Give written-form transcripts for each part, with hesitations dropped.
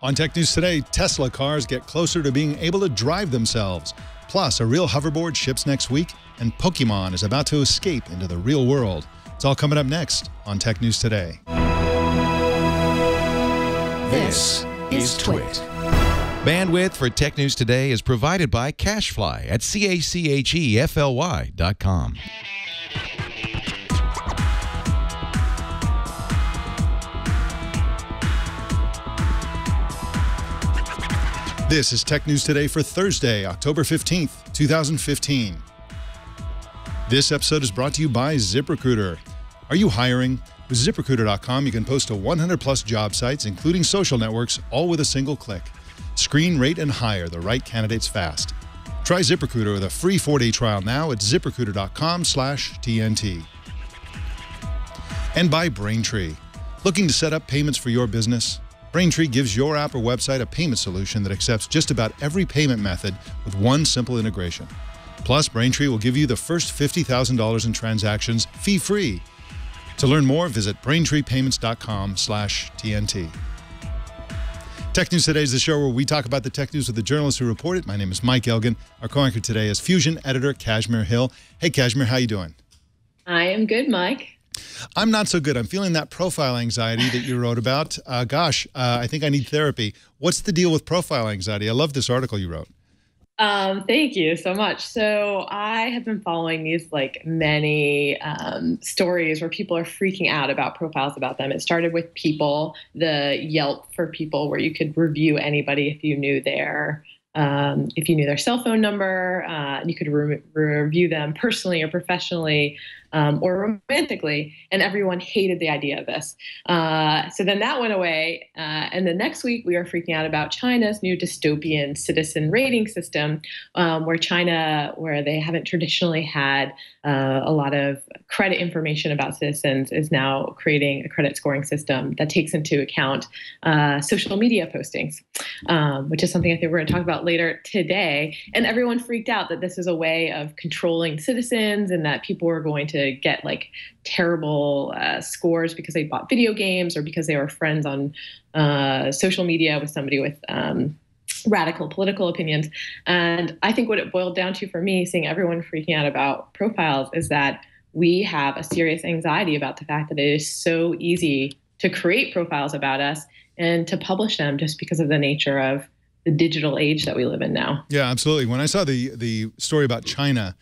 On Tech News Today, Tesla cars get closer to being able to drive themselves. Plus, a real hoverboard ships next week, and Pokemon is about to escape into the real world. It's all coming up next on Tech News Today. This is Twit. Bandwidth for Tech News Today is provided by CashFly at CACHEFLY.com. This is Tech News Today for Thursday, October 15th, 2015. This episode is brought to you by ZipRecruiter. Are you hiring? With ZipRecruiter.com, you can post to 100-plus job sites, including social networks, all with a single click. Screen, rate, and hire the right candidates fast. Try ZipRecruiter with a free 4-day trial now at ZipRecruiter.com/TNT. And by Braintree. Looking to set up payments for your business? Braintree gives your app or website a payment solution that accepts just about every payment method with one simple integration. Plus, Braintree will give you the first $50,000 in transactions fee-free. To learn more, visit BraintreePayments.com/TNT. Tech News Today is the show where we talk about the tech news with the journalists who report it. My name is Mike Elgan. Our co-anchor today is Fusion editor Kashmir Hill. Hey, Kashmir, how you doing? I am good, Mike. I'm not so good. I'm feeling that profile anxiety that you wrote about. I think I need therapy. What's the deal with profile anxiety? I love this article you wrote. Thank you so much. So I have been following these many stories where people are freaking out about profiles about them. It started with People, the Yelp for People, where you could review anybody if you knew their cell phone number. You could review them personally or professionally or romantically, and everyone hated the idea of this. So then that went away, and the next week we are freaking out about China's new dystopian citizen rating system, where they haven't traditionally had a lot of credit information about citizens, is now creating a credit scoring system that takes into account social media postings, which is something I think we're going to talk about later today. And everyone freaked out that this is a way of controlling citizens and that people were going to get terrible scores because they bought video games or because they were friends on social media with somebody with radical political opinions. And I think what it boiled down to for me, seeing everyone freaking out about profiles, is that we have a serious anxiety about the fact that it is so easy to create profiles about us and to publish them just because of the nature of the digital age that we live in now. Yeah, absolutely. When I saw the story about China,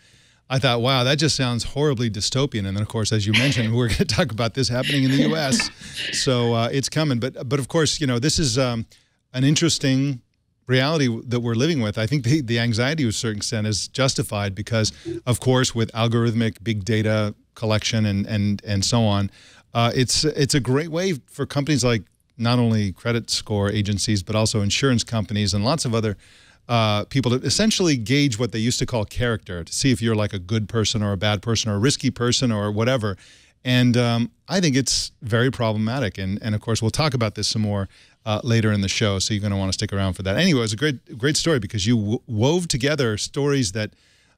I thought, wow, that just sounds horribly dystopian. And then, of course, as you mentioned, we're going to talk about this happening in the U.S. So it's coming. But of course, this is an interesting reality that we're living with. I think the anxiety to a certain extent is justified because, of course, with algorithmic big data collection and so on, it's a great way for companies like not only credit score agencies, but also insurance companies and lots of other people to essentially gauge what they used to call character, to see if you're like a good person or a bad person or a risky person or whatever. And I think it's very problematic. And of course, we'll talk about this some more later in the show, so you're going to want to stick around for that. Anyway, it was a great story because you wove together stories that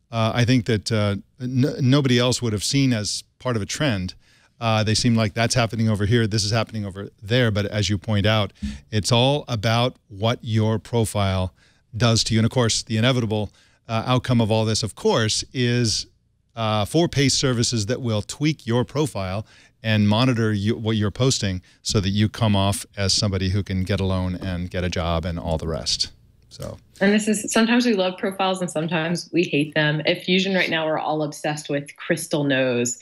I think that nobody else would have seen as part of a trend. They seem like that's happening over here, this is happening over there. But as you point out, it's all about what your profile does to you. And of course, the inevitable outcome of all this, of course, is for-pay services that will tweak your profile and monitor what you're posting so that you come off as somebody who can get a loan and get a job and all the rest. So. And this is, sometimes we love profiles and sometimes we hate them. At Fusion right now, we're all obsessed with Crystal Knows,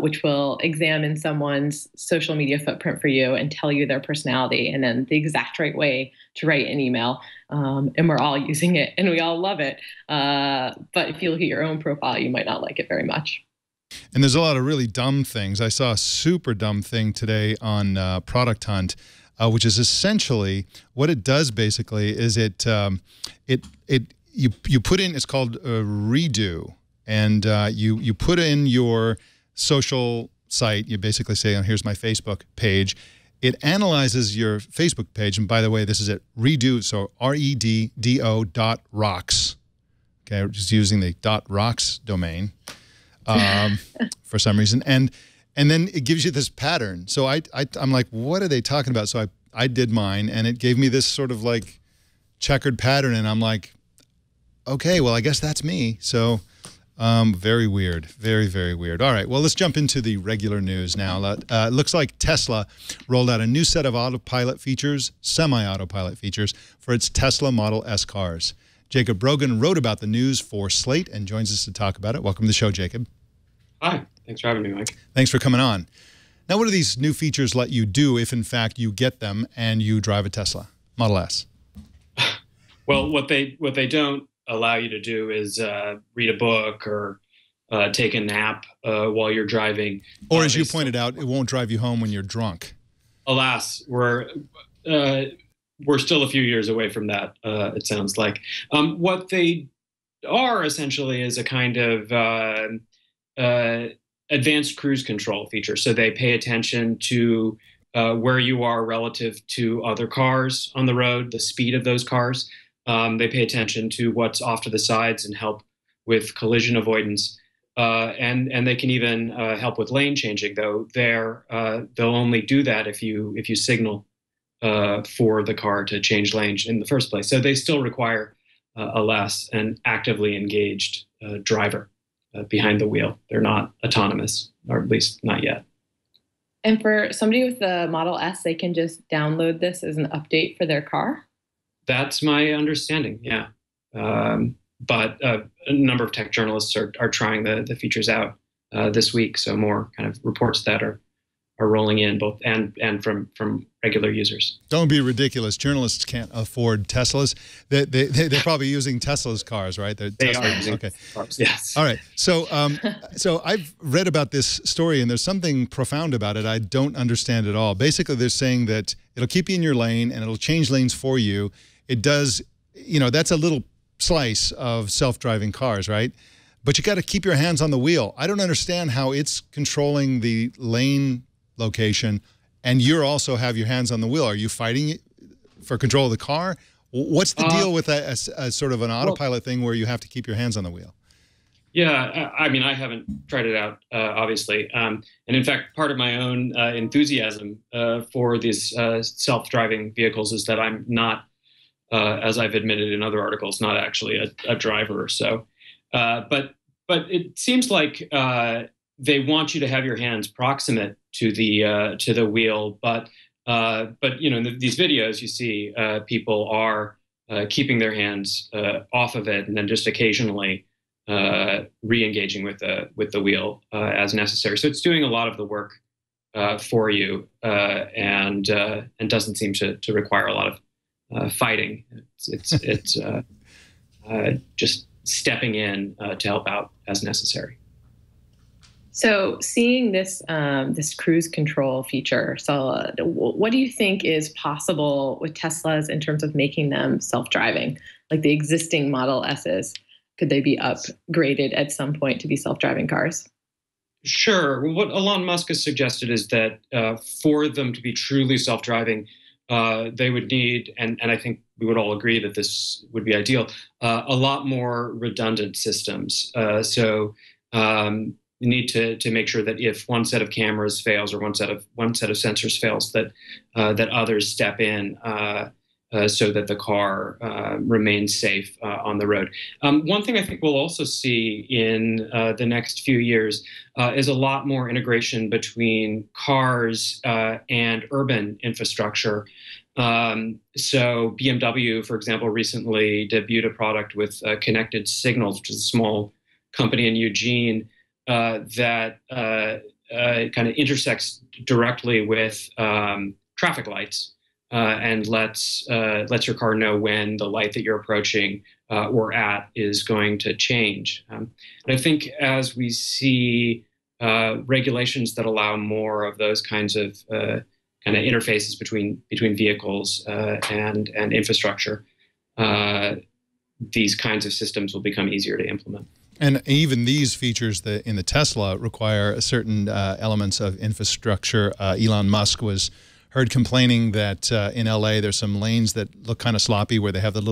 which will examine someone's social media footprint for you and tell you their personality and then the exact right way to write an email. And we're all using it and we all love it. But if you look at your own profile, you might not like it very much. And there's a lot of really dumb things. I saw a super dumb thing today on Product Hunt, which is essentially what it does. Basically, is you put in, it's called redo, and you put in your social site. You basically say, oh, here's my Facebook page. It analyzes your Facebook page, and by the way, this is at redo, so REDDO.rocks. Okay, we're just using the .rocks domain for some reason, and then it gives you this pattern. So I'm like, what are they talking about? So I did mine, and it gave me this sort of like checkered pattern, and I'm like, okay, well, I guess that's me. So very weird. Very, very weird. All right, well, let's jump into the regular news now. It looks like Tesla rolled out a new set of autopilot features, semi-autopilot features, for its Tesla Model S cars. Jacob Brogan wrote about the news for Slate and joins us to talk about it. Welcome to the show, Jacob. Hi. Thanks for having me, Mike. Thanks for coming on. Now, what do these new features let you do if, in fact, you get them and you drive a Tesla Model S? Well, what they don't allow you to do is read a book or take a nap while you're driving. Or, as you pointed out, it won't drive you home when you're drunk. Alas, we're still a few years away from that, it sounds like. What they are essentially is a kind of advanced cruise control feature. So they pay attention to where you are relative to other cars on the road, the speed of those cars. They pay attention to what's off to the sides and help with collision avoidance. And they can even help with lane changing, though they'll only do that if you signal for the car to change lanes in the first place. So they still require, alas, an actively engaged driver behind the wheel. They're not autonomous, or at least not yet. And for somebody with the Model S, they can just download this as an update for their car? That's my understanding, yeah. But a number of tech journalists are trying the features out this week, so more kind of reports that are rolling in, both and from regular users. Don't be ridiculous. Journalists can't afford Teslas. They're probably using Tesla's cars, right? They Tesla, are using okay. cars, yes. All right. So, so I've read about this story, and there's something profound about it I don't understand at all. Basically, they're saying that it'll keep you in your lane, and it'll change lanes for you. It does, that's a little slice of self-driving cars, right? But you got to keep your hands on the wheel. I don't understand how it's controlling the lane location, and you also have your hands on the wheel. Are you fighting for control of the car? What's the deal with a sort of an autopilot thing where you have to keep your hands on the wheel? Yeah, I mean, I haven't tried it out, obviously. And in fact, part of my own enthusiasm for these self-driving vehicles is that I'm not, as I've admitted in other articles, not actually a driver or so. But it seems like they want you to have your hands proximate to the wheel, but these videos you see, people are keeping their hands off of it and then just occasionally re-engaging with the wheel as necessary. So it's doing a lot of the work for you and doesn't seem to require a lot of fighting. It's just stepping in to help out as necessary. So seeing this this cruise control feature, so what do you think is possible with Teslas in terms of making them self-driving? Like the existing Model S's, could they be upgraded at some point to be self-driving cars? Sure. What Elon Musk has suggested is that for them to be truly self-driving, they would need, and I think we would all agree that this would be ideal, a lot more redundant systems. You need to make sure that if one set of cameras fails or one set of sensors fails, that others step in so that the car remains safe on the road. One thing I think we'll also see in the next few years is a lot more integration between cars and urban infrastructure. So BMW, for example, recently debuted a product with Connected Signals, which is a small company in Eugene, that kind of intersects directly with traffic lights and lets your car know when the light that you're approaching or at is going to change. And I think as we see regulations that allow more of those kinds of kind of interfaces between vehicles and infrastructure, these kinds of systems will become easier to implement. And even these features in the Tesla require a certain elements of infrastructure. Elon Musk was heard complaining that in LA there's some lanes that look kind of sloppy where they have those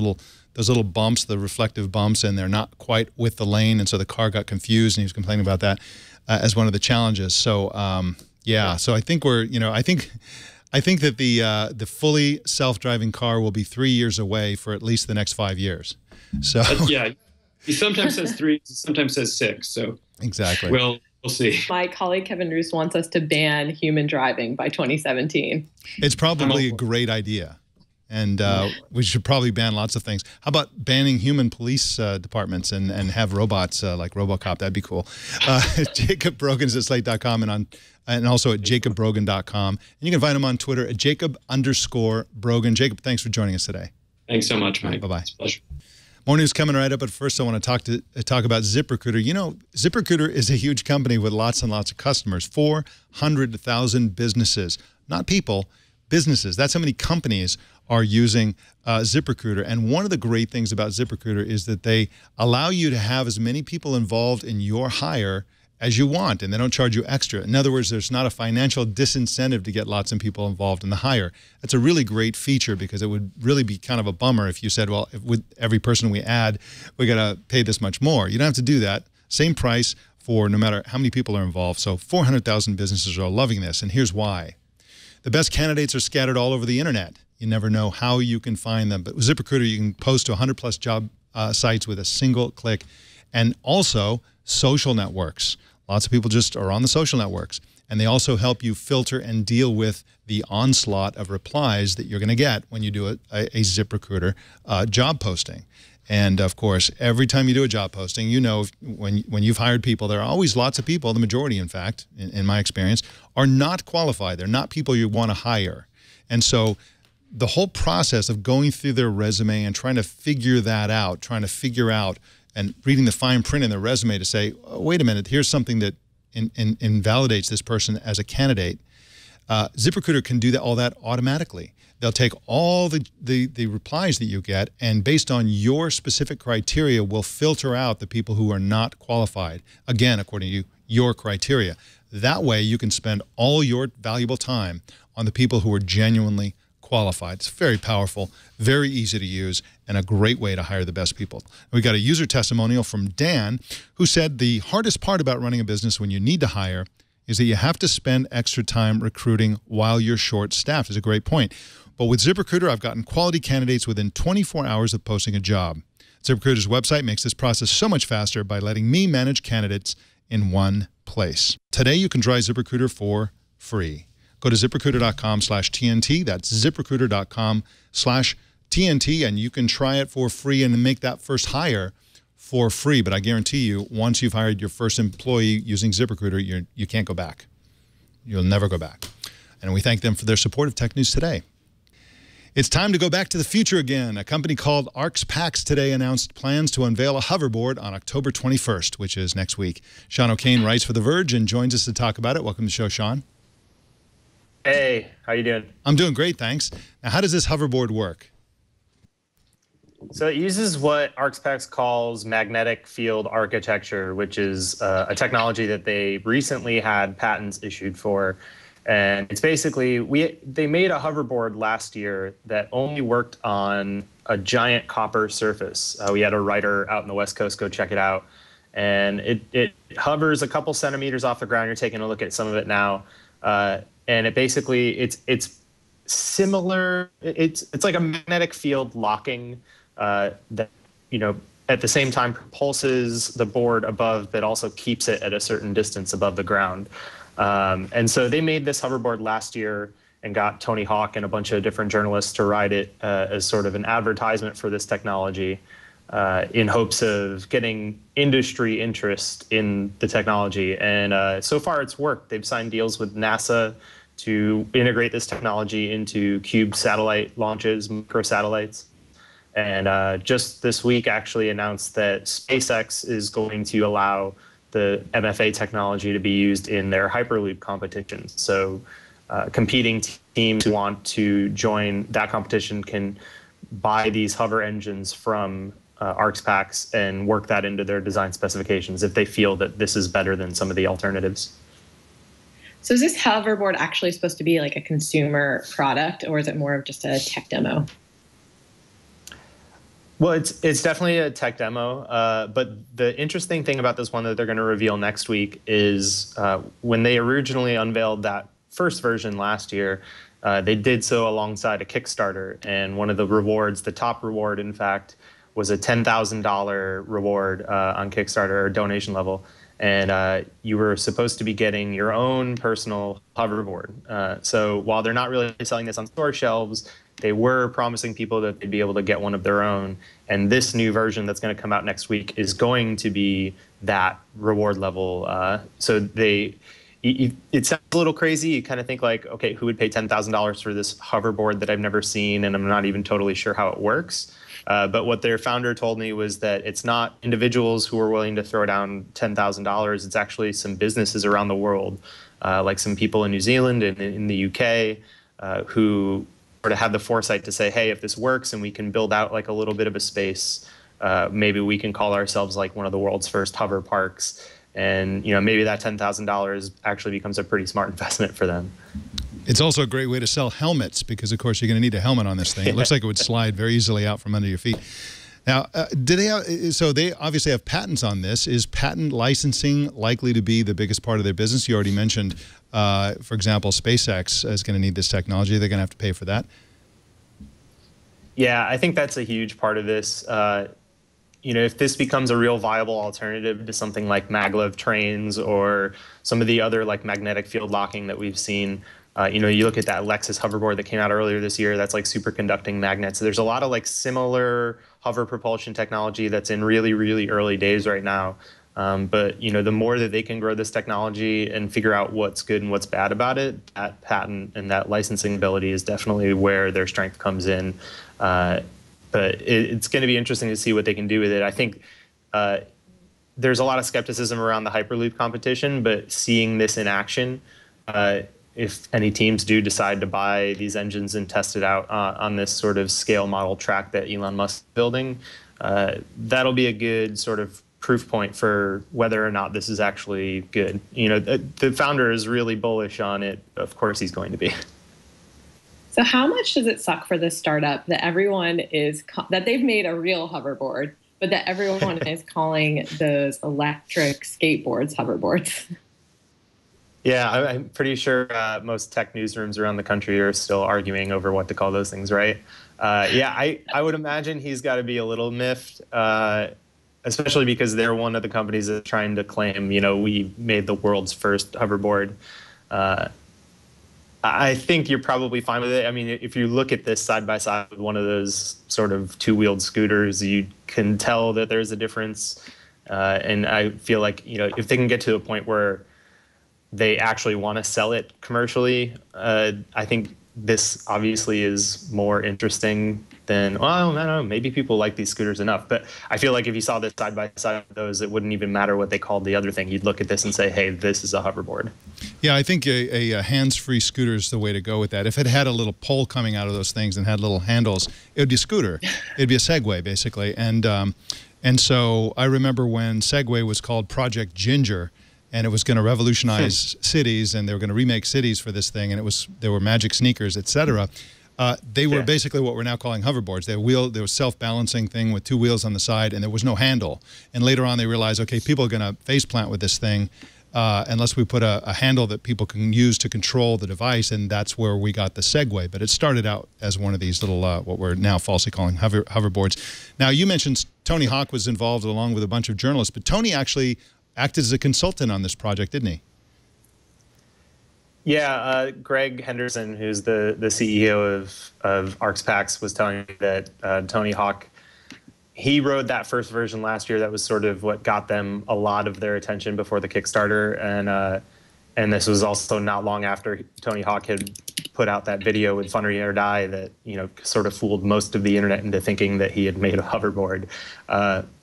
little bumps, the reflective bumps, and they're not quite with the lane, and so the car got confused, and he was complaining about that as one of the challenges. So yeah, so I think I think that the fully self-driving car will be 3 years away for at least the next 5 years. So yeah, he sometimes says 3, sometimes says 6. So exactly. We'll see. My colleague Kevin Roos wants us to ban human driving by 2017. It's probably a great idea. And we should probably ban lots of things. How about banning human police departments and have robots like RoboCop? That'd be cool. Jacob Brogan's at slate.com and also at jacobbrogan.com. And you can find him on Twitter at Jacob_Brogan. Jacob, thanks for joining us today. Thanks so much, Mike. Bye-bye. It's a pleasure. More news coming right up, but first I want to talk about ZipRecruiter. You know, ZipRecruiter is a huge company with lots and lots of customers, 400,000 businesses, not people, businesses. That's how many companies are using ZipRecruiter. And one of the great things about ZipRecruiter is that they allow you to have as many people involved in your hire as you want, and they don't charge you extra. In other words, there's not a financial disincentive to get lots of people involved in the hire. That's a really great feature because it would really be kind of a bummer if you said, well, with every person we add, we got to pay this much more. You don't have to do that. Same price for no matter how many people are involved. So 400,000 businesses are loving this, and here's why. The best candidates are scattered all over the internet. You never know how you can find them. But with ZipRecruiter, you can post to 100+ job sites with a single click. And also social networks. Lots of people just are on the social networks. And they also help you filter and deal with the onslaught of replies that you're going to get when you do a ZipRecruiter job posting. And, of course, every time you do a job posting, you know when you've hired people, there are always lots of people, the majority, in fact, in my experience, are not qualified. They're not people you want to hire. And so the whole process of going through their resume and trying to figure that out, and reading the fine print in their resume to say, oh, wait a minute, here's something that invalidates this person as a candidate. ZipRecruiter can do all that automatically. They'll take all the replies that you get, and based on your specific criteria, will filter out the people who are not qualified, again, according to your criteria. That way, you can spend all your valuable time on the people who are genuinely qualified. It's very powerful, very easy to use, and a great way to hire the best people. We got a user testimonial from Dan, who said the hardest part about running a business when you need to hire is that you have to spend extra time recruiting while you're short-staffed. Is a great point. But with ZipRecruiter, I've gotten quality candidates within 24 hours of posting a job. ZipRecruiter's website makes this process so much faster by letting me manage candidates in one place. Today, you can try ZipRecruiter for free. Go to ZipRecruiter.com/TNT. That's ZipRecruiter.com/TNT, and you can try it for free and make that first hire for free. But I guarantee you, once you've hired your first employee using ZipRecruiter, you can't go back. You'll never go back. And we thank them for their support of Tech News Today. It's time to go back to the future again. A company called ArxPax today announced plans to unveil a hoverboard on October 21st, which is next week. Sean O'Kane writes for The Verge and joins us to talk about it. Welcome to the show, Sean. Hey, how you doing? I'm doing great, thanks. Now, how does this hoverboard work? So it uses what ArxPax calls magnetic field architecture, which is a technology that they recently had patents issued for. And it's basically, they made a hoverboard last year that only worked on a giant copper surface. We had a writer out in the West Coast go check it out. And it hovers a couple centimeters off the ground. You're taking a look at some of it now. And it basically, it's similar, it's like a magnetic field locking that, you know, at the same time propulses the board above, but also keeps it at a certain distance above the ground. And so they made this hoverboard last year and got Tony Hawk and a bunch of different journalists to ride it as sort of an advertisement for this technology in hopes of getting industry interest in the technology. And so far it's worked. They've signed deals with NASA to integrate this technology into Cube satellite launches, microsatellites. And just this week actually announced that SpaceX is going to allow the MFA technology to be used in their Hyperloop competitions. So competing teams who want to join that competition can buy these hover engines from ArxPax and work that into their design specifications if they feel that this is better than some of the alternatives. So is this hoverboard actually supposed to be like a consumer product, or is it more of just a tech demo? Well, it's definitely a tech demo, but the interesting thing about this one that they're going to reveal next week is when they originally unveiled that first version last year, They did so alongside a Kickstarter, and one of the rewards, the top reward, in fact, was a $10,000 reward on Kickstarter or donation level. And you were supposed to be getting your own personal hoverboard. So while they're not really selling this on store shelves, they were promising people that they'd be able to get one of their own. And this new version that's going to come out next week is going to be that reward level. It sounds a little crazy. You kind of think like, okay, who would pay $10,000 for this hoverboard that I've never seen, and I'm not even totally sure how it works. But what their founder told me was that it's not individuals who are willing to throw down $10,000. It's actually some businesses around the world, like some people in New Zealand and in the UK, who sort of have the foresight to say, hey, if this works and we can build out like a little bit of a space, maybe we can call ourselves like one of the world's first hover parks. And maybe that $10,000 actually becomes a pretty smart investment for them. It's also a great way to sell helmets because, of course, you're going to need a helmet on this thing. It looks like it would slide very easily out from under your feet. Now, so they obviously have patents on this. Is patent licensing likely to be the biggest part of their business? You already mentioned, for example, SpaceX is going to need this technology. They're going to have to pay for that. Yeah, I think that's a huge part of this. If this becomes a real viable alternative to something like maglev trains or some of the other like magnetic field locking that we've seen, you look at that Lexus hoverboard that came out earlier this year, that's like superconducting magnets. There's a lot of like similar hover propulsion technology that's in really, really early days right now. But the more that they can grow this technology and figure out what's good and what's bad about it, that patent and that licensing ability is definitely where their strength comes in. But it's going to be interesting to see what they can do with it. I think there's a lot of skepticism around the Hyperloop competition, but seeing this in action, if any teams do decide to buy these engines and test it out on this sort of scale model track that Elon Musk is building, that'll be a good sort of proof point for whether or not this is actually good. The founder is really bullish on it. Of course he's going to be. So how much does it suck for this startup that everyone is that they've made a real hoverboard, but that everyone is calling those electric skateboards hoverboards? Yeah, I'm pretty sure most tech newsrooms around the country are still arguing over what to call those things, right? I would imagine he's got to be a little miffed, especially because they're one of the companies that's trying to claim, we made the world's first hoverboard. I think you're probably fine with it. I mean, if you look at this side by side with one of those sort of two-wheeled scooters, you can tell that there's a difference. And I feel like, if they can get to a point where they actually want to sell it commercially, I think this obviously is more interesting than, well, I don't know, maybe people like these scooters enough. But I feel like if you saw this side by side with those, it wouldn't even matter what they called the other thing. You'd look at this and say, hey, this is a hoverboard. Yeah, I think a hands-free scooter is the way to go with that. If it had a little pole coming out of those things and had little handles, it would be a scooter. It'd be a Segway, basically. And so I remember when Segway was called Project Ginger, and it was going to revolutionize cities, and they were going to remake cities for this thing, and there were magic sneakers, etc. They were basically what we're now calling hoverboards. There was self-balancing thing with two wheels on the side, and there was no handle. And later on, they realized, okay, people are going to faceplant with this thing unless we put a handle that people can use to control the device, and that's where we got the Segway. But it started out as one of these little, what we're now falsely calling hoverboards. Now, you mentioned Tony Hawk was involved along with a bunch of journalists, but Tony actually acted as a consultant on this project, didn't he? Yeah, Greg Henderson, who's the CEO of ArxPax, was telling me that Tony Hawk, he rode that first version last year. That was sort of what got them a lot of their attention before the Kickstarter, and this was also not long after Tony Hawk had put out that video with Fun or Die that sort of fooled most of the internet into thinking that he had made a hoverboard.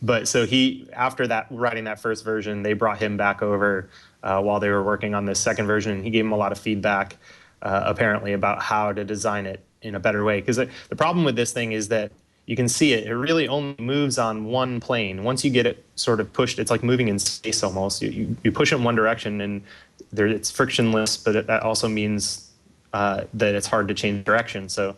But so after that, writing that first version, they brought him back over while they were working on this second version, and he gave him a lot of feedback, apparently, about how to design it in a better way. Because the problem with this thing is that you can see it really only moves on one plane. Once you get it sort of pushed, it's like moving in space almost. You push it in one direction, and it's frictionless, but that also means that it's hard to change direction. So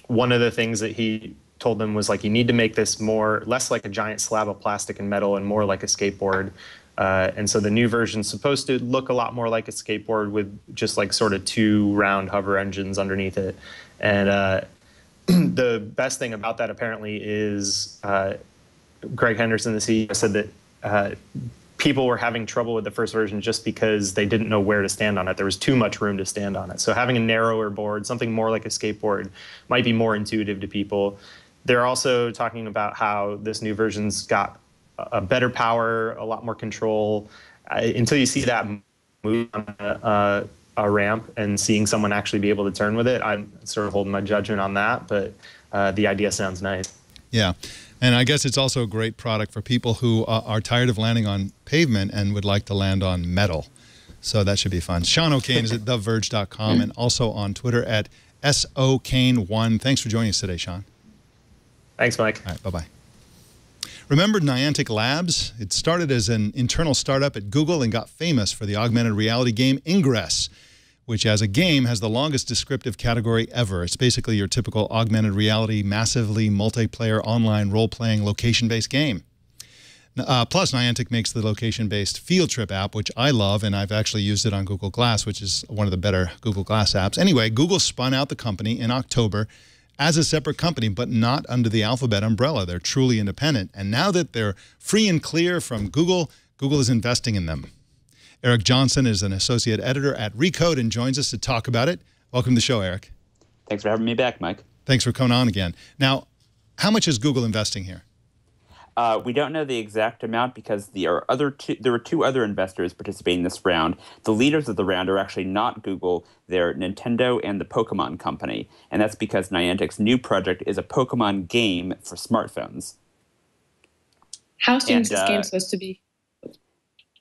one of the things that he told them was like, you need to make this less like a giant slab of plastic and metal and more like a skateboard. And so the new version is supposed to look a lot more like a skateboard with just like sort of 2 round hover engines underneath it. And the best thing about that apparently is Greg Henderson, the CEO, said that people were having trouble with the first version just because they didn't know where to stand on it. There was too much room to stand on it. So having a narrower board, something more like a skateboard, might be more intuitive to people. They're also talking about how this new version's got a better power, a lot more control. Until you see that move on a ramp and seeing someone actually be able to turn with it, I'm sort of holding my judgment on that, but the idea sounds nice. Yeah. And I guess it's also a great product for people who are tired of landing on pavement and would like to land on metal. So that should be fun. Sean O'Kane is at TheVerge.com and also on Twitter at SOKane1. Thanks for joining us today, Sean. Thanks, Mike. All right, bye-bye. Remember Niantic Labs? It started as an internal startup at Google and got famous for the augmented reality game Ingress, which as a game has the longest descriptive category ever. It's basically your typical augmented reality, massively multiplayer, online role-playing, location-based game. Plus, Niantic makes the location-based Field Trip app, which I love, and I've actually used it on Google Glass, which is one of the better Google Glass apps. Anyway, Google spun out the company in October as a separate company, but not under the Alphabet umbrella. They're truly independent. And now that they're free and clear from Google, Google is investing in them. Eric Johnson is an associate editor at Recode and joins us to talk about it. Welcome to the show, Eric. Thanks for having me back, Mike. Thanks for coming on again. Now, how much is Google investing here? We don't know the exact amount because there were 2 other investors participating in this round. The leaders of the round are actually not Google. They're Nintendo and the Pokemon Company. And that's because Niantic's new project is a Pokemon game for smartphones. How soon is this game supposed to be?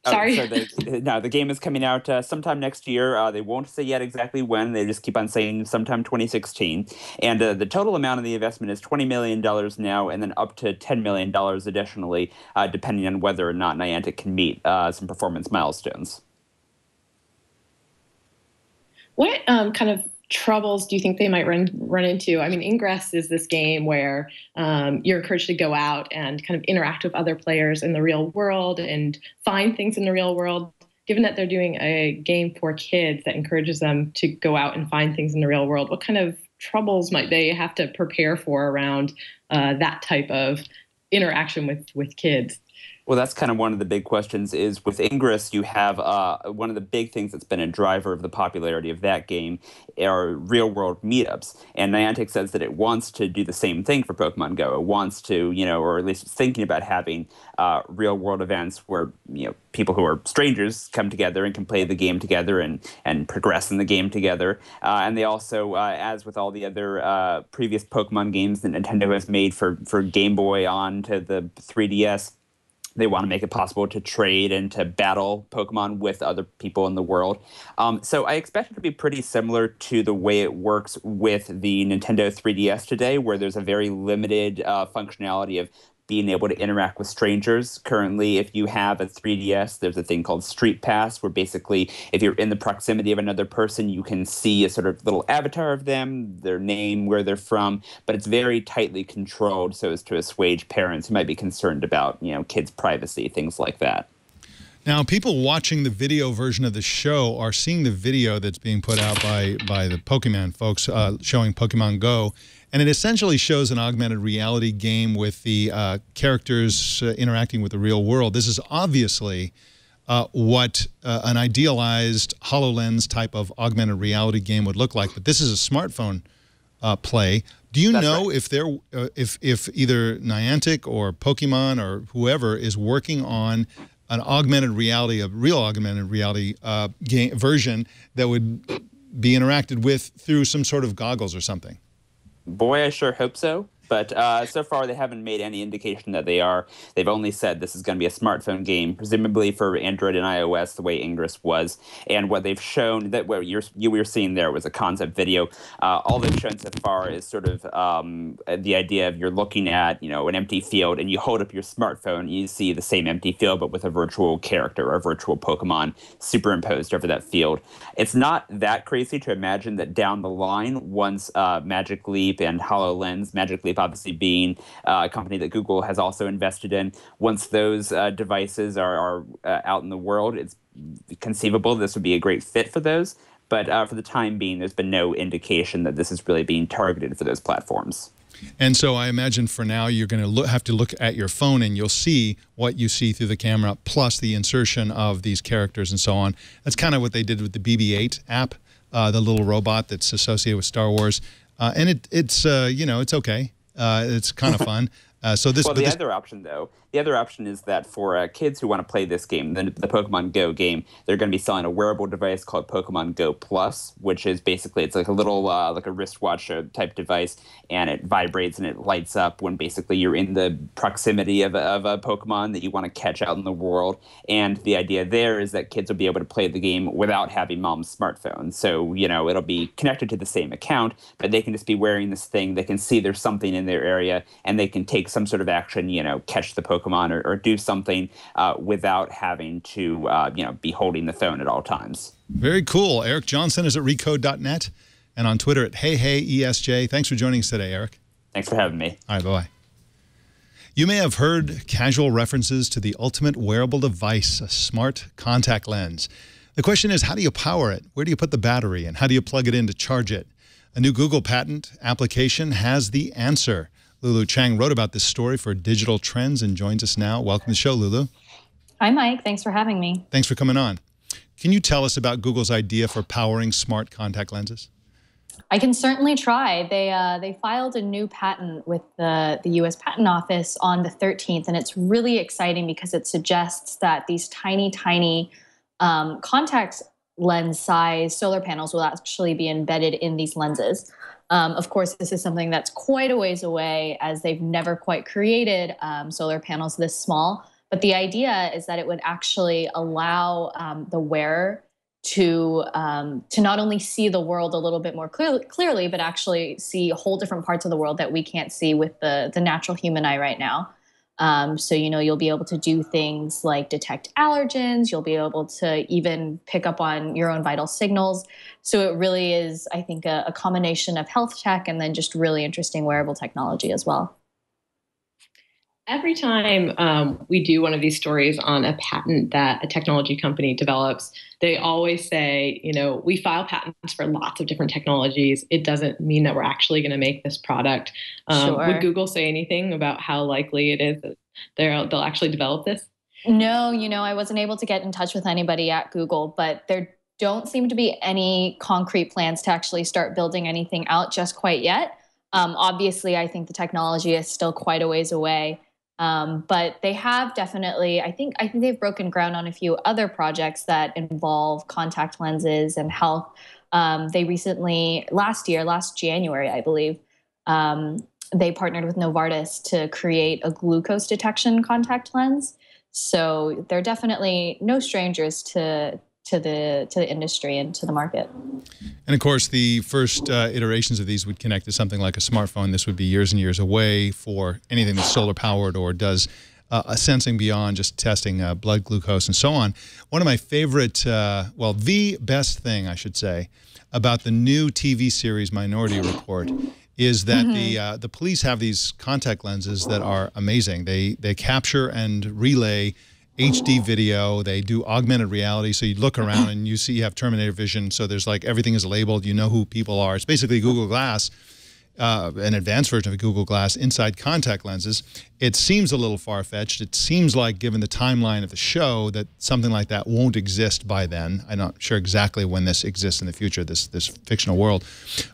Sorry. The game is coming out sometime next year. They won't say yet exactly when. They just keep on saying sometime 2016. And the total amount of the investment is $20 million now, and then up to $10 million additionally, depending on whether or not Niantic can meet some performance milestones. What kind of troubles do you think they might run into? I mean, Ingress is this game where you're encouraged to go out and kind of interact with other players in the real world and find things in the real world. Given that they're doing a game for kids that encourages them to go out and find things in the real world, what kind of troubles might they have to prepare for around that type of interaction with kids? Well, that's kind of one of the big questions is with Ingress, you have one of the big things that's been a driver of the popularity of that game are real-world meetups. And Niantic says that it wants to do the same thing for Pokemon Go. It wants to, or at least thinking about having real-world events where, people who are strangers come together and can play the game together and progress in the game together. And they also, as with all the other previous Pokemon games that Nintendo has made for Game Boy on to the 3DS, they want to make it possible to trade and to battle Pokemon with other people in the world. So I expect it to be pretty similar to the way it works with the Nintendo 3DS today, where there's a very limited functionality of being able to interact with strangers. Currently, if you have a 3DS, there's a thing called Street Pass, where basically if you're in the proximity of another person, you can see a sort of little avatar of them, their name, where they're from, but it's very tightly controlled so as to assuage parents who might be concerned about, kids' privacy, things like that. Now, people watching the video version of the show are seeing the video that's being put out by the Pokemon folks showing Pokemon Go. And it essentially shows an augmented reality game with the characters interacting with the real world. This is obviously what an idealized HoloLens type of augmented reality game would look like. But this is a smartphone play. Do you know if if either Niantic or Pokemon or whoever is working on an augmented reality, a real augmented reality game version that would be interacted with through some sort of goggles or something? Boy, I sure hope so. But so far, they haven't made any indication that they are. They've only said this is going to be a smartphone game, presumably for Android and iOS, the way Ingress was. And what they've shown, that what you were seeing there was a concept video. All they've shown so far is sort of the idea of you're looking at, an empty field, and you hold up your smartphone, and you see the same empty field, but with a virtual character or a virtual Pokemon superimposed over that field. It's not that crazy to imagine that down the line, once Magic Leap and HoloLens, Magic Leap Landscape obviously being a company that Google has also invested in. Once those devices are out in the world, it's conceivable this would be a great fit for those. But for the time being, there's been no indication that this is really being targeted for those platforms. And so I imagine for now you're going to have to look at your phone and you'll see what you see through the camera plus the insertion of these characters and so on. That's kind of what they did with the BB-8 app, the little robot that's associated with Star Wars. And it's you know, it's okay. It's kind of fun. So this. Well, the other option, though, the other option is that for kids who want to play this game, the Pokemon Go game, they're going to be selling a wearable device called Pokemon Go Plus, which is basically it's like a little like a wristwatch type device, and it vibrates and it lights up when basically you're in the proximity of a Pokemon that you want to catch out in the world. And the idea there is that kids will be able to play the game without having mom's smartphone. So you know it'll be connected to the same account, but they can just be wearing this thing. They can see there's something in their area, and they can take some sort of action, you know, catch the Pokemon or do something without having to, you know, be holding the phone at all times. Very cool. Eric Johnson is at recode.net and on Twitter at HeyHeyESJ. Thanks for joining us today, Eric. Thanks for having me. All right, bye-bye. You may have heard casual references to the ultimate wearable device, a smart contact lens. The question is, how do you power it? Where do you put the battery? And how do you plug it in to charge it? A new Google patent application has the answer. Lulu Chang wrote about this story for Digital Trends and joins us now. Welcome to the show, Lulu. Hi, Mike. Thanks for having me. Thanks for coming on. Can you tell us about Google's idea for powering smart contact lenses? I can certainly try. They filed a new patent with the U.S. Patent Office on the 13th, and it's really exciting because it suggests that these tiny, tiny contact lens size solar panels will actually be embedded in these lenses. Of course, this is something that's quite a ways away as they've never quite created solar panels this small. But the idea is that it would actually allow the wearer to not only see the world a little bit more clearly, but actually see whole different parts of the world that we can't see with the natural human eye right now. So, you know, you'll be able to do things like detect allergens. You'll be able to even pick up on your own vital signals. So it really is, I think, a combination of health tech and then just really interesting wearable technology as well. Every time we do one of these stories on a patent that a technology company develops, they always say, you know, we file patents for lots of different technologies. It doesn't mean that we're actually going to make this product. Sure. Would Google say anything about how likely it is that they'll actually develop this? No, you know, I wasn't able to get in touch with anybody at Google, but there don't seem to be any concrete plans to actually start building anything out just quite yet. Obviously, I think the technology is still quite a ways away. But they have definitely, I think they've broken ground on a few other projects that involve contact lenses and health. They recently, last January, I believe, they partnered with Novartis to create a glucose detection contact lens. So they're definitely no strangers to the industry and to the market. And of course, the first iterations of these would connect to something like a smartphone. This would be years and years away for anything that's solar powered or does a sensing beyond just testing blood glucose and so on. One of my favorite, well, the best thing I should say about the new TV series Minority Report is that the police have these contact lenses that are amazing. They capture and relay HD video. They do augmented reality, so you look around and you see you have Terminator vision, so there's like everything is labeled, you know who people are. It's basically Google Glass, an advanced version of Google Glass inside contact lenses. It seems a little far-fetched. It seems like, given the timeline of the show, that something like that won't exist by then. I'm not sure exactly when this exists in the future, this fictional world.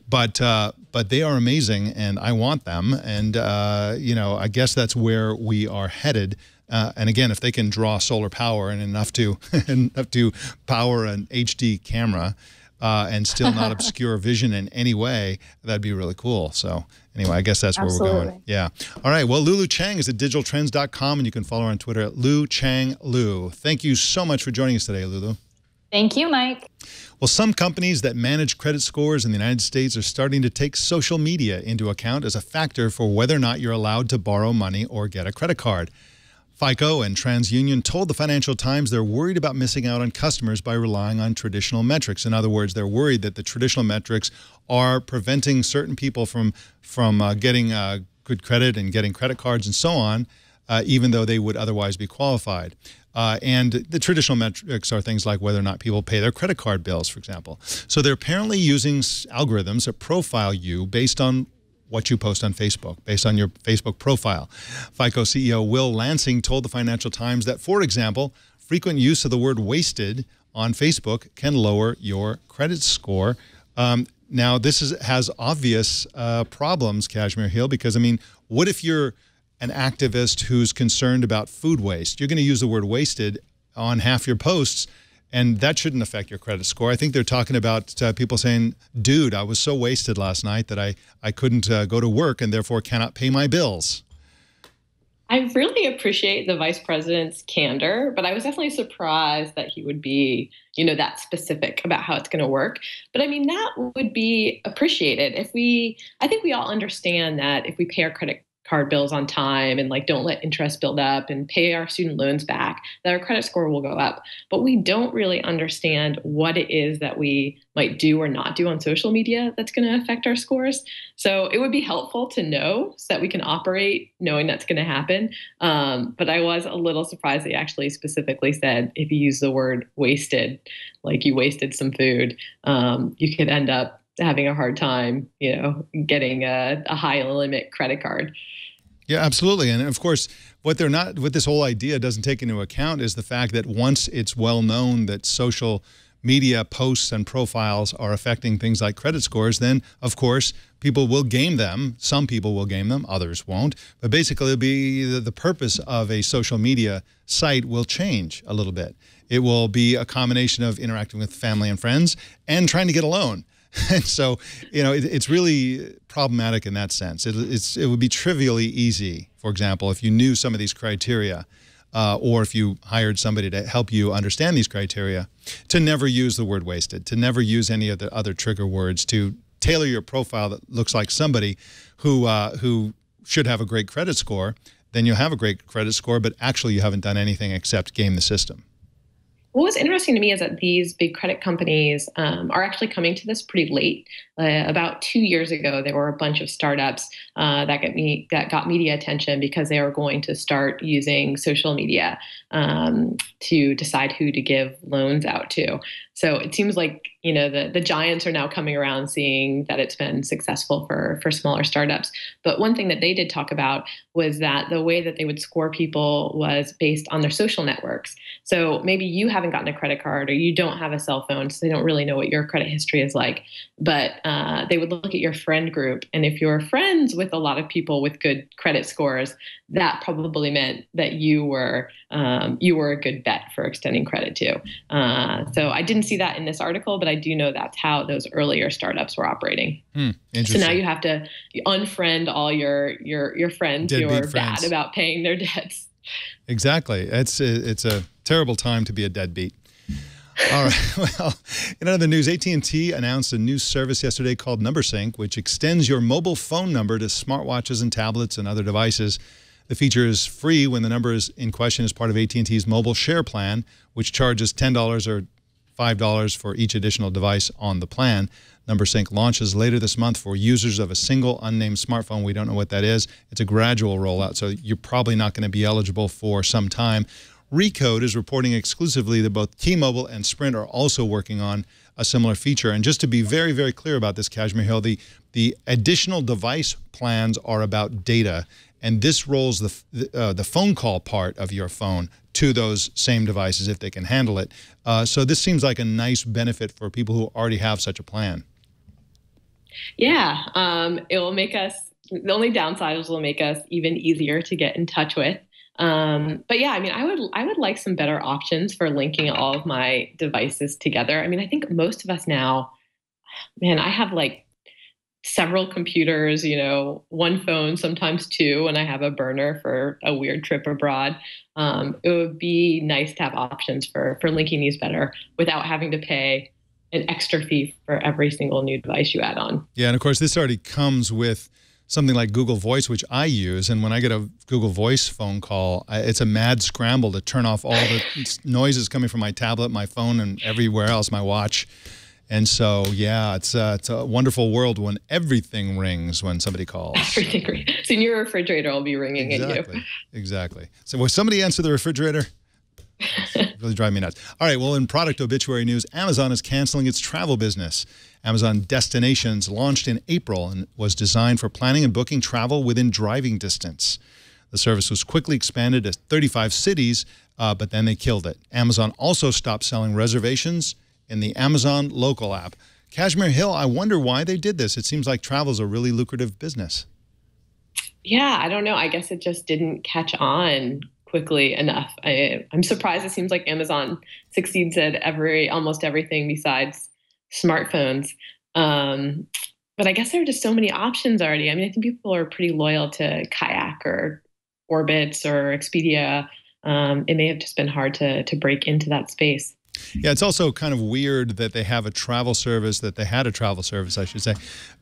But they are amazing, and I want them. And, you know, I guess that's where we are headed. And again, if they can draw solar power and enough to power an HD camera and still not obscure vision in any way, that'd be really cool. So anyway, I guess that's where we're going. Yeah. All right. Well, Lulu Chang is at digitaltrends.com, and you can follow her on Twitter at LuChangLu. Thank you so much for joining us today, Lulu. Thank you, Mike. Well, some companies that manage credit scores in the United States are starting to take social media into account as a factor for whether or not you're allowed to borrow money or get a credit card. FICO and TransUnion told the Financial Times they're worried about missing out on customers by relying on traditional metrics. In other words, they're worried that the traditional metrics are preventing certain people from getting good credit and getting credit cards and so on, even though they would otherwise be qualified. And the traditional metrics are things like whether or not people pay their credit card bills, for example. So they're apparently using algorithms that profile you based on what you post on Facebook, based on your Facebook profile. FICO CEO Will Lansing told the Financial Times that, for example, frequent use of the word wasted on Facebook can lower your credit score. Now, this has obvious problems, Kashmir Hill, because, I mean, what if you're an activist who's concerned about food waste? You're going to use the word wasted on half your posts, and that shouldn't affect your credit score. I think they're talking about people saying, dude, I was so wasted last night that I couldn't go to work and therefore cannot pay my bills. I really appreciate the vice president's candor, but I was definitely surprised that he would be, that specific about how it's going to work. But I mean, that would be appreciated I think we all understand that if we pay our credit card bills on time and don't let interest build up and pay our student loans back, that our credit score will go up. But we don't really understand what it is that we might do or not do on social media that's going to affect our scores. So it would be helpful to know so that we can operate knowing that's going to happen. But I was a little surprised they actually specifically said if you use the word wasted, like you wasted some food, you could end up having a hard time, getting a high limit credit card. Yeah, absolutely. And of course, what this whole idea doesn't take into account is the fact that once it's well known that social media posts and profiles are affecting things like credit scores, then of course people will game them. Some people will game them, others won't. But basically it'll be the purpose of a social media site will change a little bit. It will be a combination of interacting with family and friends and trying to get a loan. And so, it's really problematic in that sense. It would be trivially easy, for example, if you knew some of these criteria, or if you hired somebody to help you understand these criteria, to never use the word wasted, to never use any of the other trigger words, to tailor your profile that looks like somebody who should have a great credit score. Then you'll have a great credit score, but actually you haven't done anything except game the system. What was interesting to me is that these big credit companies are actually coming to this pretty late. About 2 years ago, there were a bunch of startups that got media attention because they were going to start using social media to decide who to give loans out to. So it seems like the giants are now coming around, seeing that it's been successful for smaller startups. But one thing that they did talk about was that the way that they would score people was based on their social networks. So maybe you haven't gotten a credit card or you don't have a cell phone, so they don't really know what your credit history is like. But they would look at your friend group, and if you're friends with a lot of people with good credit scores, that probably meant that you were a good bet for extending credit to. So I didn't see that in this article, but I do know that's how those earlier startups were operating. So now you have to unfriend all your friends who are bad about paying their debts. Exactly. It's a terrible time to be a deadbeat. All right. Well, in other news, AT&T announced a new service yesterday called Numbersync, which extends your mobile phone number to smartwatches and tablets and other devices. The feature is free when the number is in question is part of AT&T's mobile share plan, which charges $10 or $5 for each additional device on the plan. Numbersync launches later this month for users of a single unnamed smartphone. We don't know what that is. It's a gradual rollout, so you're probably not going to be eligible for some time. Recode is reporting exclusively that both T-Mobile and Sprint are also working on a similar feature. And just to be very, very clear about this, Kashmir Hill, the additional device plans are about data, and this rolls the phone call part of your phone to those same devices if they can handle it. So this seems like a nice benefit for people who already have such a plan. Yeah, it will make us, the only downside is it will make us even easier to get in touch with. But yeah, I mean, I would like some better options for linking all of my devices together. I mean, I think most of us now, man, I have like several computers, one phone, sometimes two, and I have a burner for a weird trip abroad. It would be nice to have options for linking these better without having to pay an extra fee for every single new device you add on. Yeah, and of course, this already comes with something like Google Voice, which I use. And when I get a Google Voice phone call, it's a mad scramble to turn off all the noises coming from my tablet, my phone, and everywhere else, my watch. And so, yeah, it's a wonderful world when everything rings when somebody calls. Everything rings. So your refrigerator will be ringing at you. Exactly. So will somebody answer the refrigerator? It's really driving me nuts. All right, well, in product obituary news, Amazon is canceling its travel business. Amazon Destinations launched in April and was designed for planning and booking travel within driving distance. The service was quickly expanded to 35 cities, but then they killed it. Amazon also stopped selling reservations in the Amazon local app. Kashmir Hill, I wonder why they did this. It seems like travel is a really lucrative business. Yeah, I don't know. I guess it just didn't catch on quickly enough. I'm surprised. It seems like Amazon succeeds at almost everything besides smartphones. But I guess there are just so many options already. I mean, I think people are pretty loyal to Kayak or Orbitz or Expedia. It may have just been hard to break into that space. Yeah, it's also kind of weird that they have a travel service, that they had a travel service, I should say,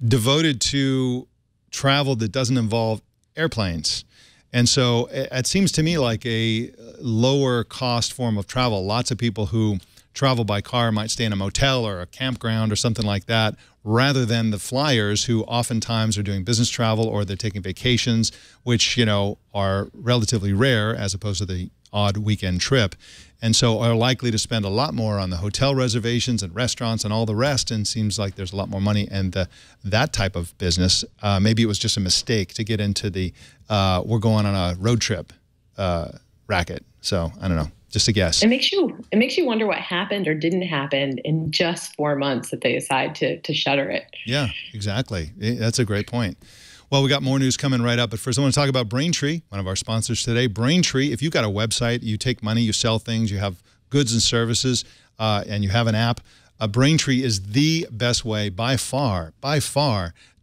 devoted to travel that doesn't involve airplanes. And so it seems to me like a lower cost form of travel. Lots of people who travel by car might stay in a motel or a campground or something like that, rather than the flyers who oftentimes are doing business travel or they're taking vacations, which, you know, are relatively rare as opposed to the odd weekend trip. And so are likely to spend a lot more on the hotel reservations and restaurants and all the rest, and seems like there's a lot more money. And that type of business, maybe it was just a mistake to get into the we're going on a road trip racket. So I don't know, just a guess. It makes you wonder what happened or didn't happen in just 4 months that they decide to shutter it. Yeah, exactly. That's a great point. Well, we got more news coming right up, but first I want to talk about Braintree, one of our sponsors today. Braintree, if you've got a website, you take money, you sell things, you have goods and services, and you have an app, Braintree is the best way by far,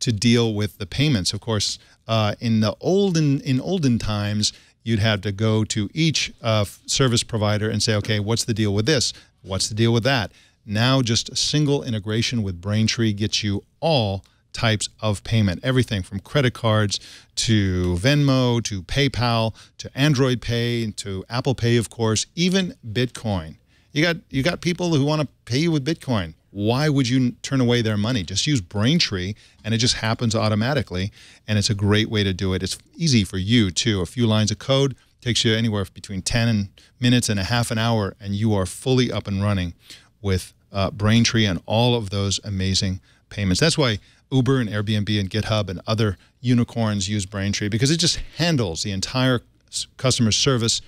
to deal with the payments. Of course, in olden times, you'd have to go to each service provider and say, okay, what's the deal with this? What's the deal with that? Now just a single integration with Braintree gets you all types of payment, everything from credit cards to Venmo to PayPal to Android Pay to Apple Pay, of course, even Bitcoin. You got people who want to pay you with Bitcoin. Why would you turn away their money? Just use Braintree, and it just happens automatically, and it's a great way to do it. It's easy for you, too. A few lines of code takes you anywhere between 10 minutes and a half an hour, and you are fully up and running with Braintree and all of those amazing payments. That's why Uber and Airbnb and GitHub and other unicorns use Braintree, because it just handles the entire customer service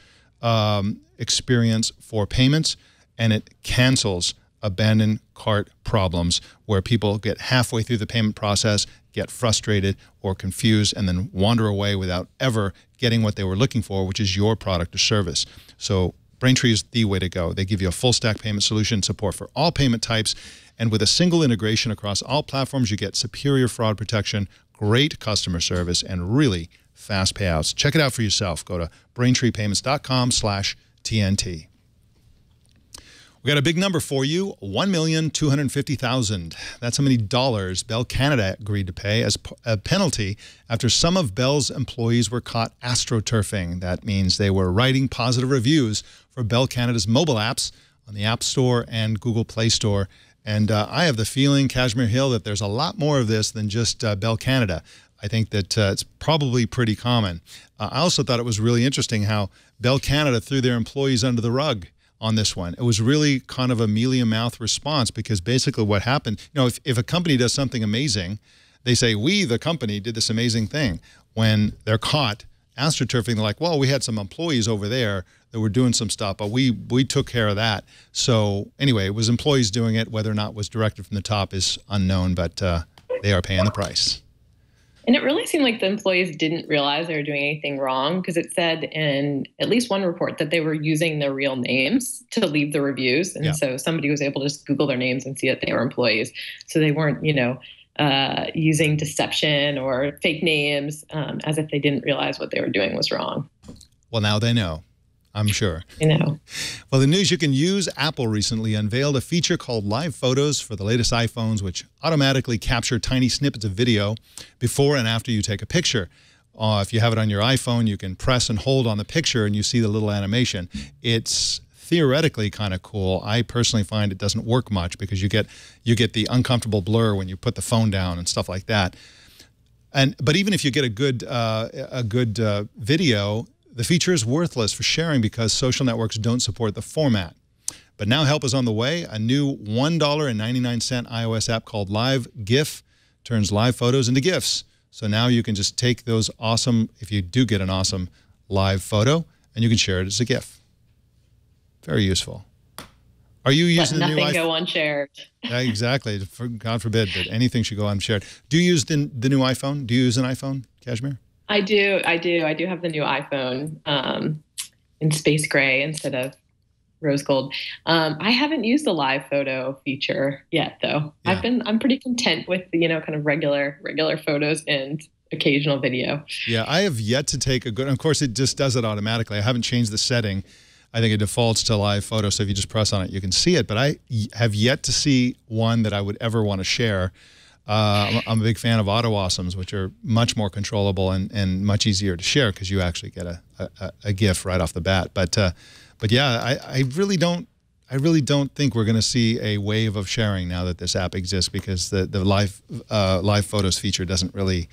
experience for payments, and it cancels abandoned cart problems where people get halfway through the payment process, get frustrated or confused, and then wander away without ever getting what they were looking for, which is your product or service. So Braintree is the way to go. They give you a full stack payment solution, support for all payment types, and with a single integration across all platforms, you get superior fraud protection, great customer service, and really fast payouts. Check it out for yourself. Go to BraintreePayments.com/TNT. We got a big number for you, $1,250,000. That's how many dollars Bell Canada agreed to pay as a penalty after some of Bell's employees were caught astroturfing. That means they were writing positive reviews for Bell Canada's mobile apps on the App Store and Google Play Store. And I have the feeling, Kashmir Hill, that there's a lot more of this than just Bell Canada. I think that it's probably pretty common. I also thought it was really interesting how Bell Canada threw their employees under the rug on this one. It was really kind of a mealy-mouthed response, because basically what happened, you know, if a company does something amazing, they say, we, the company, did this amazing thing. When they're caught astroturfing, they're like, well, we had some employees over there that were doing some stuff, but we took care of that. So anyway, it was employees doing it. Whether or not it was directed from the top is unknown, but they are paying the price. And it really seemed like the employees didn't realize they were doing anything wrong, because it said in at least one report that they were using their real names to leave the reviews. And so somebody was able to just Google their names and see that they were employees. So they weren't, you know, using deception or fake names as if they didn't realize what they were doing was wrong. Well, now they know, I'm sure. You know. Well, the news you can use, Apple recently unveiled a feature called Live Photos for the latest iPhones, which automatically capture tiny snippets of video before and after you take a picture. If you have it on your iPhone, you can press and hold on the picture and you see the little animation. It's theoretically kind of cool. I personally find it doesn't work much because you get the uncomfortable blur when you put the phone down and stuff like that. But even if you get a good video, the feature is worthless for sharing because social networks don't support the format. But now help is on the way. A new $1.99 iOS app called Live GIF turns live photos into GIFs. So now you can just take those awesome, if you do get an awesome live photo, and you can share it as a GIF. Very useful. Are you using the new iPhone? Nothing go unshared. Yeah, exactly. God forbid that anything should go unshared. Do you use the new iPhone? Do you use an iPhone, Kashmir? I do. I do have the new iPhone in space gray instead of rose gold. I haven't used the live photo feature yet, though. Yeah. I'm pretty content with the, kind of regular photos and occasional video. Yeah, I have yet to take a good, of course it just does it automatically. I haven't changed the setting. I think it defaults to live photo, so if you just press on it, you can see it. But I have yet to see one that I would ever want to share. I'm a big fan of Auto Awesomes, which are much more controllable and much easier to share because you actually get a GIF right off the bat. But yeah, I really don't think we're going to see a wave of sharing now that this app exists because the live photos feature doesn't really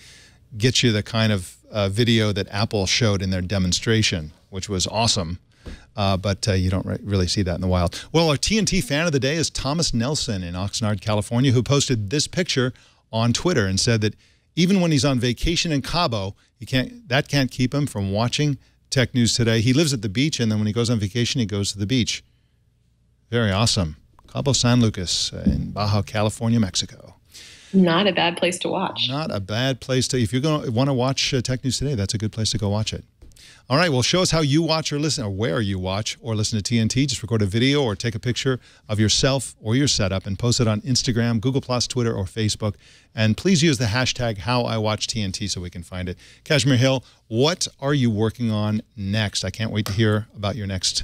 get you the kind of video that Apple showed in their demonstration, which was awesome. But you don't really see that in the wild. Well, our TNT fan of the day is Thomas Nelson in Oxnard, California, who posted this picture on Twitter and said that even when he's on vacation in Cabo, that can't keep him from watching Tech News Today. He lives at the beach, and then when he goes on vacation, he goes to the beach. Very awesome. Cabo San Lucas in Baja California, Mexico. Not a bad place to watch. Not a bad place to, if you're going to want to watch Tech News Today, that's a good place to go watch it. All right, well, show us how you watch or listen, or where you watch or listen to TNT. Just record a video or take a picture of yourself or your setup and post it on Instagram, Google+, Twitter, or Facebook. And please use the hashtag HowIWatchTNT so we can find it. Kashmir Hill, what are you working on next? I can't wait to hear about your next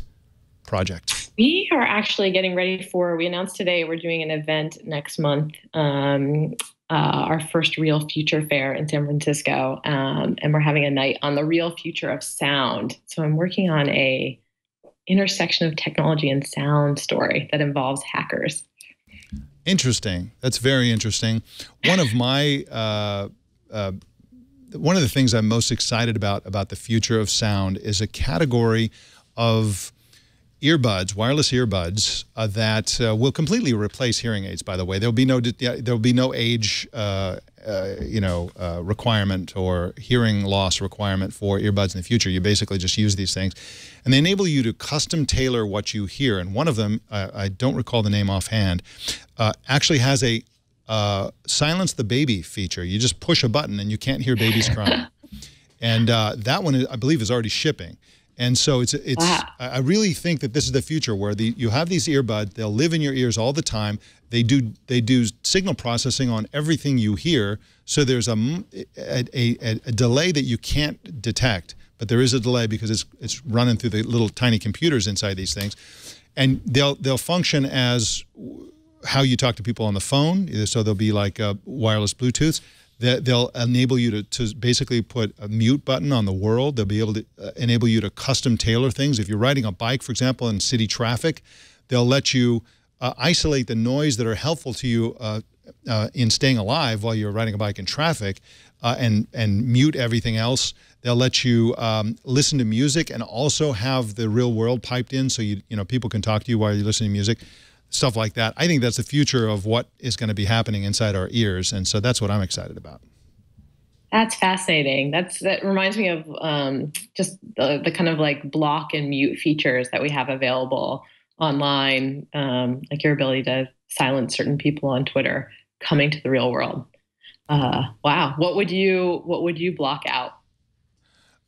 project. We are actually getting ready we announced today we're doing an event next month, our first Real Future Fair in San Francisco, and we're having a night on the real future of sound. So I'm working on a intersection of technology and sound story that involves hackers. Interesting. That's very interesting. One of my one of the things I'm most excited about the future of sound is a category of earbuds, wireless earbuds that will completely replace hearing aids. By the way, there'll be no age, requirement or hearing loss requirement for earbuds in the future. You basically just use these things, and they enable you to custom tailor what you hear. And one of them, I don't recall the name offhand, actually has a silence the baby feature. You just push a button and you can't hear babies crying. And that one, I believe, is already shipping. And so wow. I really think that this is the future where you have these earbuds, they'll live in your ears all the time. They do signal processing on everything you hear. So there's a delay that you can't detect, but there is a delay because it's running through the little tiny computers inside these things. And they'll function as how you talk to people on the phone. So they'll be like wireless Bluetooth. They'll enable you to basically put a mute button on the world. They'll be able to enable you to custom tailor things. If you're riding a bike, for example, in city traffic, they'll let you isolate the noise that are helpful to you in staying alive while you're riding a bike in traffic and mute everything else. They'll let you listen to music and also have the real world piped in so people can talk to you while you're listening to music. Stuff like that. I think that's the future of what is going to be happening inside our ears, and so that's what I'm excited about. That's fascinating. That reminds me of just the kind of like block and mute features that we have available online, like your ability to silence certain people on Twitter coming to the real world. Wow, what would you block out?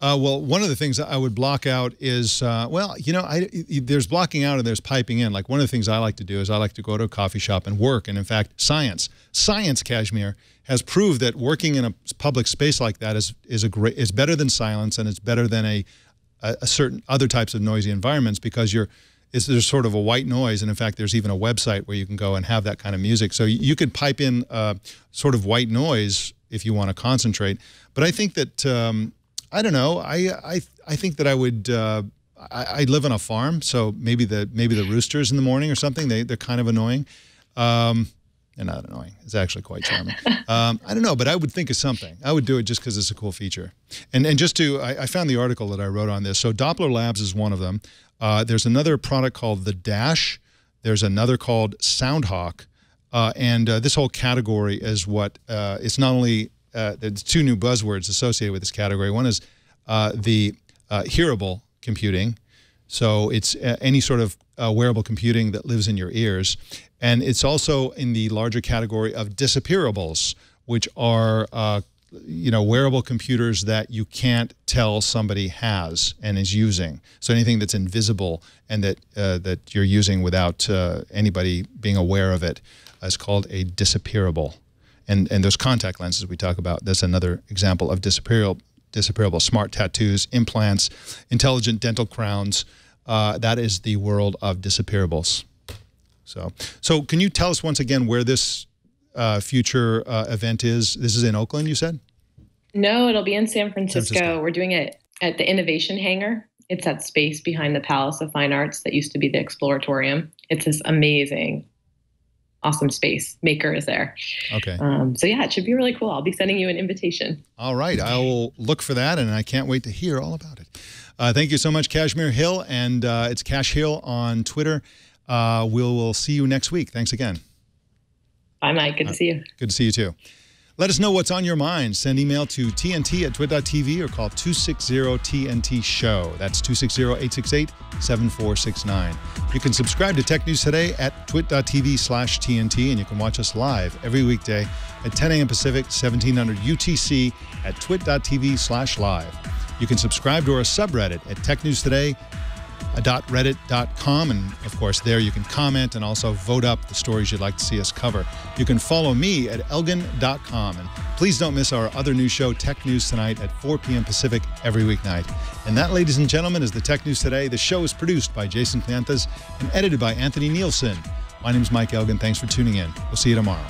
Well, one of the things that I would block out is, there's blocking out and there's piping in. Like one of the things I like to do is I like to go to a coffee shop and work. And in fact, science, Kashmir, has proved that working in a public space like that is better than silence, and it's better than a certain other types of noisy environments because there's sort of a white noise. And in fact, there's even a website where you can go and have that kind of music. So you could pipe in sort of white noise if you want to concentrate. But I think that I don't know. I think that I would I live on a farm, so maybe the roosters in the morning or something, they're kind of annoying. They're not annoying. It's actually quite charming. I don't know, but I would think of something. I would do it just because it's a cool feature. And just to, I found the article that I wrote on this. So Doppler Labs is one of them. There's another product called the Dash. There's another called Soundhawk. And this whole category is what, it's not only, there's two new buzzwords associated with this category. One is the hearable computing. So it's any sort of wearable computing that lives in your ears. And it's also in the larger category of disappearables, which are wearable computers that you can't tell somebody has and is using. So anything that's invisible and that you're using without anybody being aware of it is called a disappearable. And those contact lenses we talk about, that's another example of disappearable. Smart tattoos, implants, intelligent dental crowns. That is the world of disappearables. So can you tell us once again where this future event is? This is in Oakland, you said? No, it'll be in San Francisco. We're doing it at the Innovation Hangar. It's that space behind the Palace of Fine Arts that used to be the Exploratorium. It's this amazing, awesome space. Maker is there. Okay. So yeah, it should be really cool. I'll be sending you an invitation. All right. I will look for that, and I can't wait to hear all about it. Thank you so much, Kashmir Hill, and it's Cash Hill on Twitter. We'll see you next week. Thanks again. Bye, Mike. Good to see you. Good to see you, too. Let us know what's on your mind. Send email to tnt@twit.tv or call 260-TNT-SHOW. That's 260-868-7469. You can subscribe to Tech News Today at twit.tv/TNT, and you can watch us live every weekday at 10 a.m. Pacific, 1700 UTC at twit.tv/live. You can subscribe to our subreddit at technewstoday.reddit.com, and of course there you can comment and also vote up the stories you'd like to see us cover. You can follow me at elgan.com, and please don't miss our other news show, Tech News Tonight, at 4 p.m. Pacific every weeknight. And that, ladies and gentlemen, is the Tech News Today. The show is produced by Jason Cliantes and edited by Anthony Nielsen. My name is Mike Elgan. Thanks for tuning in. We'll see you tomorrow.